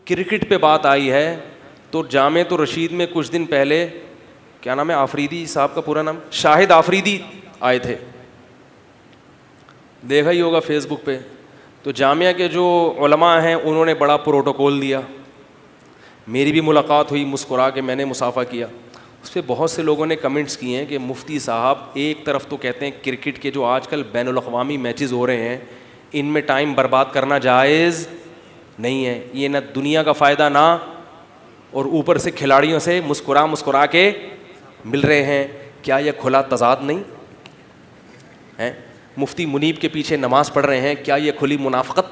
Cricket پہ بات آئی ہے تو جامعۃ الرشید میں کچھ دن پہلے کیا نام ہے آفریدی صاحب کا پورا نام شاہد آفریدی آئے تھے, دیکھا ہی ہوگا فیس بک پہ. تو جامعہ کے جو علماء ہیں انہوں نے بڑا پروٹوکول دیا, میری بھی ملاقات ہوئی, مسکرا کے میں نے مصافحہ کیا. اس پہ بہت سے لوگوں نے کمنٹس کیے ہیں کہ مفتی صاحب ایک طرف تو کہتے ہیں کرکٹ کے جو آج کل بین الاقوامی میچز ہو رہے ہیں ان میں ٹائم برباد کرنا جائز نہیں ہے, یہ نہ دنیا کا فائدہ نہ, اور اوپر سے کھلاڑیوں سے مسکرا کے مل رہے ہیں, کیا یہ کھلا تضاد نہیں ہے؟ مفتی منیب کے پیچھے نماز پڑھ رہے ہیں, کیا یہ کھلی منافقت؟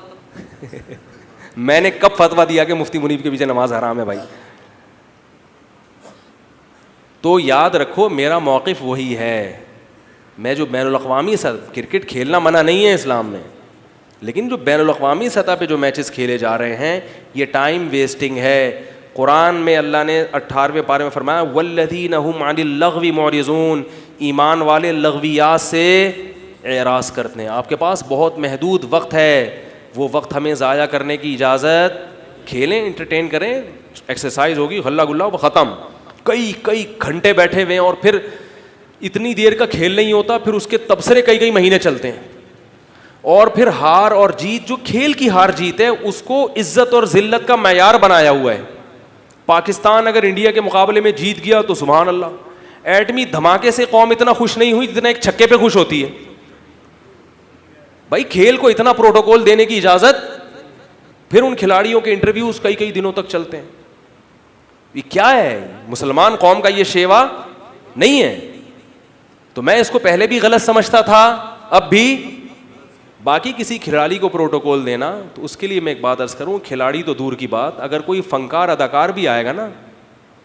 میں نے کب فتویٰ دیا کہ مفتی منیب کے پیچھے نماز حرام ہے بھائی؟ تو یاد رکھو میرا موقف وہی ہے. میں جو بین الاقوامی کرکٹ کھیلنا منع نہیں ہے اسلام میں, لیکن جو بین الاقوامی سطح پہ جو میچز کھیلے جا رہے ہیں یہ ٹائم ویسٹنگ ہے. قرآن میں اللہ نے 18ویں پارے میں فرمایا والذین هم عن اللغو معرضون, ایمان والے لغویات سے اعراض کرتے ہیں. آپ کے پاس بہت محدود وقت ہے, وہ وقت ہمیں ضائع کرنے کی اجازت, کھیلیں, انٹرٹین کریں, ایکسرسائز ہوگی, ہلا گلا ختم. کئی گھنٹے بیٹھے ہوئے ہیں اور پھر اتنی دیر کا کھیل نہیں ہوتا, پھر اس کے تبصرے کئی مہینے چلتے ہیں, اور پھر ہار اور جیت, جو کھیل کی ہار جیت ہے اس کو عزت اور ذلت کا معیار بنایا ہوا ہے. پاکستان اگر انڈیا کے مقابلے میں جیت گیا تو سبحان اللہ, ایٹمی دھماکے سے قوم اتنا خوش نہیں ہوئی جتنا ایک چھکے پہ خوش ہوتی ہے. بھائی کھیل کو اتنا پروٹوکول دینے کی اجازت, پھر ان کھلاڑیوں کے انٹرویوز کئی دنوں تک چلتے ہیں. یہ کیا ہے؟ مسلمان قوم کا یہ شیوا نہیں ہے. تو میں اس کو پہلے بھی غلط سمجھتا تھا, اب بھی. باقی کسی کھلاڑی کو پروٹوکول دینا, تو اس کے لیے میں ایک بات عرض کروں, کھلاڑی تو دور کی بات, اگر کوئی فنکار اداکار بھی آئے گا نا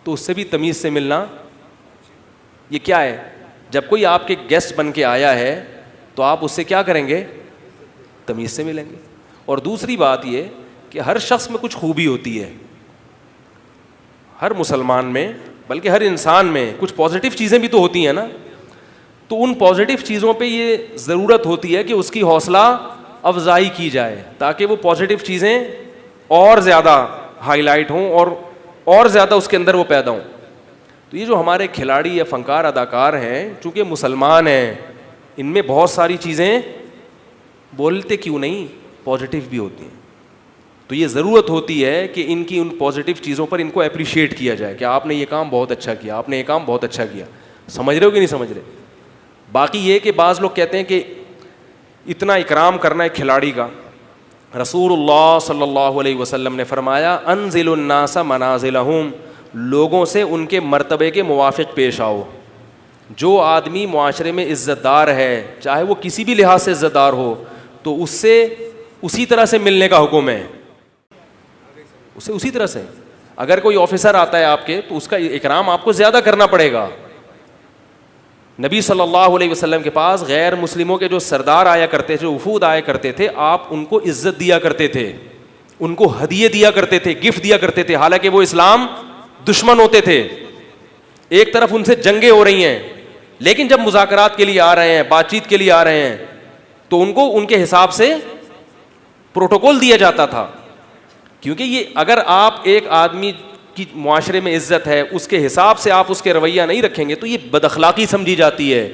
تو اس سے بھی تمیز سے ملنا. یہ کیا ہے؟ جب کوئی آپ کے گیسٹ بن کے آیا ہے تو آپ اس سے کیا کریں گے؟ تمیز سے ملیں گے. اور دوسری بات یہ کہ ہر شخص میں کچھ خوبی ہوتی ہے, ہر مسلمان میں, بلکہ ہر انسان میں کچھ پازیٹیو چیزیں بھی تو ہوتی ہیں نا. تو ان پازیٹیو چیزوں پہ یہ ضرورت ہوتی ہے کہ اس کی حوصلہ افزائی کی جائے تاکہ وہ پازیٹیو چیزیں اور زیادہ ہائی لائٹ ہوں اور زیادہ اس کے اندر وہ پیدا ہوں. تو یہ جو ہمارے کھلاڑی یا فنکار اداکار ہیں, چونکہ مسلمان ہیں, ان میں بہت ساری چیزیں بولتے کیوں نہیں پازیٹیو بھی ہوتی ہیں. تو یہ ضرورت ہوتی ہے کہ ان کی ان پازیٹیو چیزوں پر ان کو اپریشیٹ کیا جائے کہ آپ نے یہ کام بہت اچھا کیا, آپ نے یہ کام بہت اچھا کیا. سمجھ رہے ہو کہ نہیں سمجھ رہے؟ باقی یہ کہ بعض لوگ کہتے ہیں کہ اتنا اکرام کرنا ہے کھلاڑی کا. رسول اللہ صلی اللہ علیہ وسلم نے فرمایا انزل الناس منازلہم, لوگوں سے ان کے مرتبے کے موافق پیش آؤ. جو آدمی معاشرے میں عزت دار ہے, چاہے وہ کسی بھی لحاظ سے عزت دار ہو, تو اس سے اسی طرح سے ملنے کا حکم ہے. اسے اسی طرح سے, اگر کوئی آفیسر آتا ہے آپ کے تو اس کا اکرام آپ کو زیادہ کرنا پڑے گا. نبی صلی اللہ علیہ وسلم کے پاس غیر مسلموں کے جو سردار آیا کرتے تھے, وفود آیا کرتے تھے, آپ ان کو عزت دیا کرتے تھے, ان کو ہدیے دیا کرتے تھے, گفٹ دیا کرتے تھے, حالانکہ وہ اسلام دشمن ہوتے تھے. ایک طرف ان سے جنگیں ہو رہی ہیں, لیکن جب مذاکرات کے لیے آ رہے ہیں, بات چیت کے لیے آ رہے ہیں, تو ان کو ان کے حساب سے پروٹوکول دیا جاتا تھا. کیونکہ یہ اگر آپ ایک آدمی کی معاشرے میں عزت ہے, اس کے حساب سے آپ اس کے رویہ نہیں رکھیں گے تو یہ بد اخلاقی سمجھی جاتی ہے,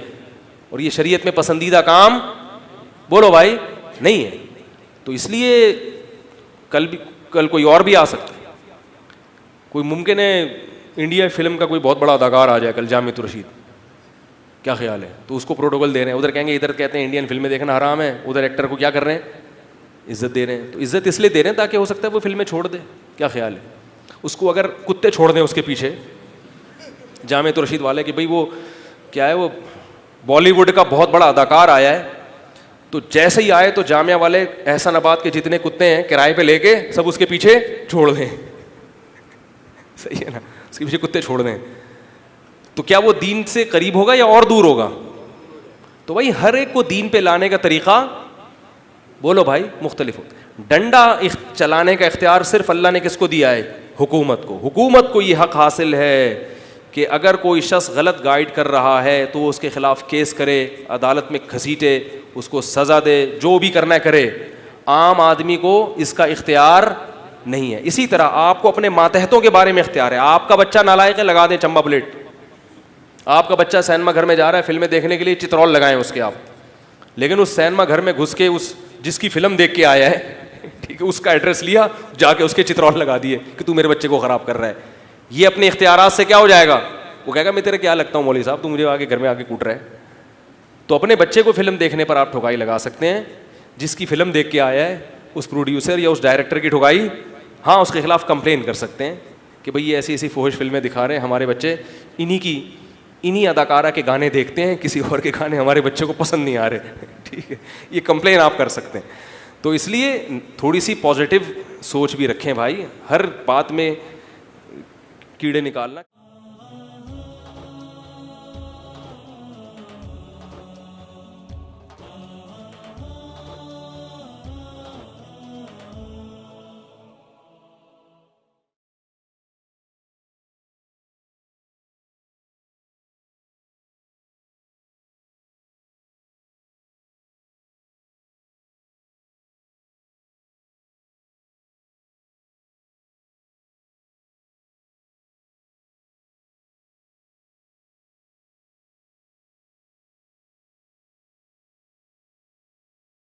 اور یہ شریعت میں پسندیدہ کام بولو بھائی نہیں ہے. تو اس لیے کل کوئی اور بھی آ سکتا ہے, کوئی ممکن ہے انڈیا فلم کا کوئی بہت بڑا اداکار آ جائے کل جامعۃ الرشید, کیا خیال ہے؟ تو اس کو پروٹوکول دے رہے ہیں, ادھر کہیں گے, ادھر کہتے ہیں انڈین فلمیں دیکھنا حرام ہے, ادھر ایکٹر کو کیا کر رہے ہیں؟ عزت دے رہے ہیں. تو عزت اس لیے دے رہے ہیں تاکہ ہو سکتا ہے وہ فلمیں چھوڑ دے. کیا خیال ہے؟ اس کو اگر کتے چھوڑ دیں اس کے پیچھے جامعۃ الرشید والے کہ بھئی وہ کیا ہے, وہ بالی ووڈ کا بہت بڑا اداکار آیا ہے, تو جیسے ہی آئے تو جامعہ والے احسن آباد کے جتنے کتے ہیں کرائے پہ لے کے سب اس کے پیچھے چھوڑ دیں. صحیح ہے نا, اس کے پیچھے کتے چھوڑ دیں, تو کیا وہ دین سے قریب ہوگا یا اور دور ہوگا؟ تو بھائی ہر ایک کو دین پہ لانے کا طریقہ بولو بھائی مختلف ہوتا ہے. ڈنڈا چلانے کا اختیار صرف اللہ نے کس کو دیا ہے؟ حکومت کو. حکومت کو یہ حق حاصل ہے کہ اگر کوئی شخص غلط گائیڈ کر رہا ہے تو وہ اس کے خلاف کیس کرے, عدالت میں گھسیٹے, اس کو سزا دے, جو بھی کرنا ہے کرے. عام آدمی کو اس کا اختیار نہیں ہے. اسی طرح آپ کو اپنے ماتحتوں کے بارے میں اختیار ہے. آپ کا بچہ نالائق ہے, لگا دیں چمبا بلیٹ. آپ کا بچہ سینما گھر میں جا رہا ہے فلمیں دیکھنے کے لیے, چترول لگائیں اس کے آپ. لیکن اس سینما گھر میں گھس کے اس جس کی فلم دیکھ کے آیا ہے, ٹھیک ہے, اس کا ایڈریس لیا, جا کے اس کے چترول لگا دیے کہ تو میرے بچے کو خراب کر رہا ہے. یہ اپنے اختیارات سے کیا ہو جائے گا, وہ کہے گا میں تیرے کیا لگتا ہوں مولوی صاحب, تو مجھے آگے گھر میں آ کے کوٹ رہا ہے. تو اپنے بچے کو فلم دیکھنے پر آپ ٹھکائی لگا سکتے ہیں. جس کی فلم دیکھ کے آیا ہے اس پروڈیوسر یا اس ڈائریکٹر کی ٹھکائی, ہاں اس کے خلاف کمپلین کر سکتے ہیں کہ بھئی یہ ایسی ایسی فحش فلمیں دکھا رہے ہیں, ہمارے بچے انہی اداکارہ کے گانے دیکھتے ہیں, کسی اور کے گانے ہمارے بچوں کو پسند نہیں آ رہے. ٹھیک ہے, یہ کمپلین آپ کر سکتے ہیں. تو اس لیے تھوڑی سی پازیٹیو سوچ بھی رکھیں بھائی, ہر بات میں کیڑے نکالنا.